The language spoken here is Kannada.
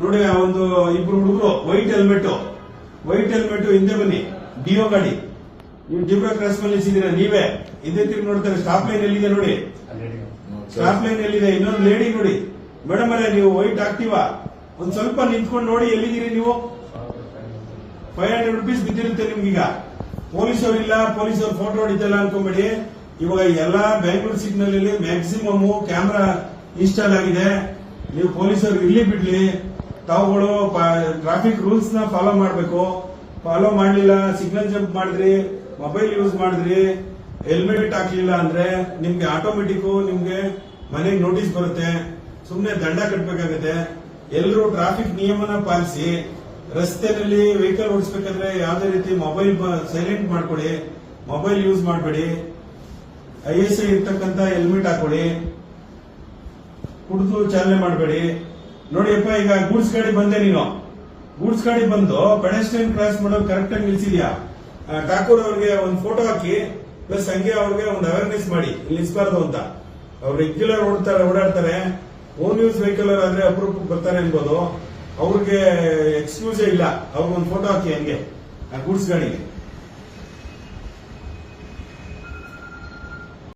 ನೋಡಿ ಒಂದು ಇಬ್ರು ಹುಡುಗರು ವೈಟ್ ಹೆಲ್ಮೆಟ್ ಹಿಂದೆ ಬನ್ನಿ, ಡಿಯೋ ಗಾಡಿ, ನೀವು ಜಿಬ್ರಾ ಕ್ರಾಸ್ ಮೇಲೆ ನಿಲ್ಸಿದ್ದೀರಾ, ನೀವೇ ಹಿಂದೆ ತಿರುಗಿ ನೋಡ್ತಾರೆ. ಸ್ಟಾಪ್ ಲೈನ್ ಎಲ್ಲಿದೆ ನೋಡಿ, ಸ್ಟಾಪ್ ಲೈನ್ ಎಲ್ಲಿದೆ. ಇನ್ನೊಂದು ಲೇಡಿ ನೋಡಿ, ಮೇಡಮ್ ಅಲ್ಲೇ ನೀವು ವೈಟ್ ಆಕ್ಟಿವಾ ಒಂದ್ ಸ್ವಲ್ಪ ನಿಂತ್ಕೊಂಡು ನೋಡಿ ಎಲ್ಲಿದ್ದೀರಿ ನೀವು. 500 rupees ಬಿದ್ದಿರುತ್ತೆ ನಿಮ್ಗೀಗ. ಪೊಲೀಸವ್ರು ಇಲ್ಲ, ಪೊಲೀಸವ್ರು ಫೋಟೋ ಹೊಡಿತಲ್ಲ ಅನ್ಕೊಂಬೇಡಿ. ಇವಾಗ ಎಲ್ಲಾ ಬೆಂಗಳೂರು ಸಿಗ್ನಲ್ ಅಲ್ಲಿ ಮ್ಯಾಕ್ಸಿಮಮ್ ಕ್ಯಾಮ್ರಾ ಇನ್ಸ್ಟಾಲ್ ಆಗಿದೆ. ನೀವು ಪೊಲೀಸರು ಇಲ್ಲಿ ಬಿಡ್ಲಿ, ತಾವುಗಳು ಟ್ರಾಫಿಕ್ ರೂಲ್ಸ್ ನ ಫಾಲೋ ಮಾಡಬೇಕು. ಫಾಲೋ ಮಾಡಲಿಲ್ಲ, ಸಿಗ್ನಲ್ ಜಂಪ್ ಮಾಡಿದ್ರಿ, ಮೊಬೈಲ್ ಯೂಸ್ ಮಾಡಿದ್ರಿ, ಹೆಲ್ಮೆಟ್ ಹಾಕ್ಲಿಲ್ಲ ಅಂದ್ರೆ ನಿಮ್ಗೆ ಆಟೋಮೆಟಿಕ್ ನಿಮ್ಗೆ ಮನೆಗೆ ನೋಟಿಸ್ ಬರುತ್ತೆ, ಸುಮ್ನೆ ದಂಡ ಕಟ್ಟಬೇಕಾಗತ್ತೆ. ಎಲ್ಲರೂ ಟ್ರಾಫಿಕ್ ನಿಯಮನ ಪಾಲಿಸಿ. ರಸ್ತೆಯಲ್ಲಿ ವೆಹಿಕಲ್ ಓಡಿಸಬೇಕಾದ್ರೆ ಯಾವುದೇ ರೀತಿ ಮೊಬೈಲ್ ಸೈಲೆಂಟ್ ಮಾಡ್ಕೊಡಿ, ಮೊಬೈಲ್ ಯೂಸ್ ಮಾಡಬೇಡಿ, ISI ಇರ್ತಕ್ಕಂಥ ಹೆಲ್ಮೆಟ್ ಹಾಕೊಳ್ಳಿ, ಕುಡಿದು ಚಾಲನೆ ಮಾಡಬೇಡಿ. ನೋಡಿಯಪ್ಪ, ಈಗ ಗೂಡ್ಸ್ ಗಾಡಿ ಬಂದೆ, ನೀನು ಗೂಡ್ಸ್ ಗಾಡಿ ಬಂದು ಪೆಡೆಸ್ಟ್ರಿಯನ್ ಕ್ರಾಸ್ ಮಾಡೋದು ಕರೆಕ್ಟ್ ಆಗಿ ನಿಲ್ಸಿದ್ಯಾ. ಠಾಕೂರ್ ಅವ್ರಿಗೆ ಒಂದು ಫೋಟೋ ಹಾಕಿ, ಪ್ಲಸ್ ಹಂಗೆ ಅವ್ರಿಗೆ ಒಂದು ಅವೇರ್ನೆಸ್ ಮಾಡಿ, ಇಲ್ಲಿ ನಿಲ್ಸಬಾರ್ದು ಅಂತ. ಅವ್ರು ರೆಗ್ಯುಲರ್ ಓಡಾಡ್ತಾರೆ. ಓನ್ ಯೂಸ್ ವೆಹಿಕಲ್ ಆದ್ರೆ ಅಪರೂಪಕ್ಕೆ ಬರ್ತಾರೆ ಅನ್ಬೋದು. ಅವ್ರಿಗೆ ಎಕ್ಸ್ಕ್ಯೂಸೇ ಇಲ್ಲ. ಅವ್ರಿಗೊಂದು ಫೋಟೋ ಹಾಕಿ ಹಂಗೆ ಗೂಡ್ಸ್ ಗಾಡಿಗೆ.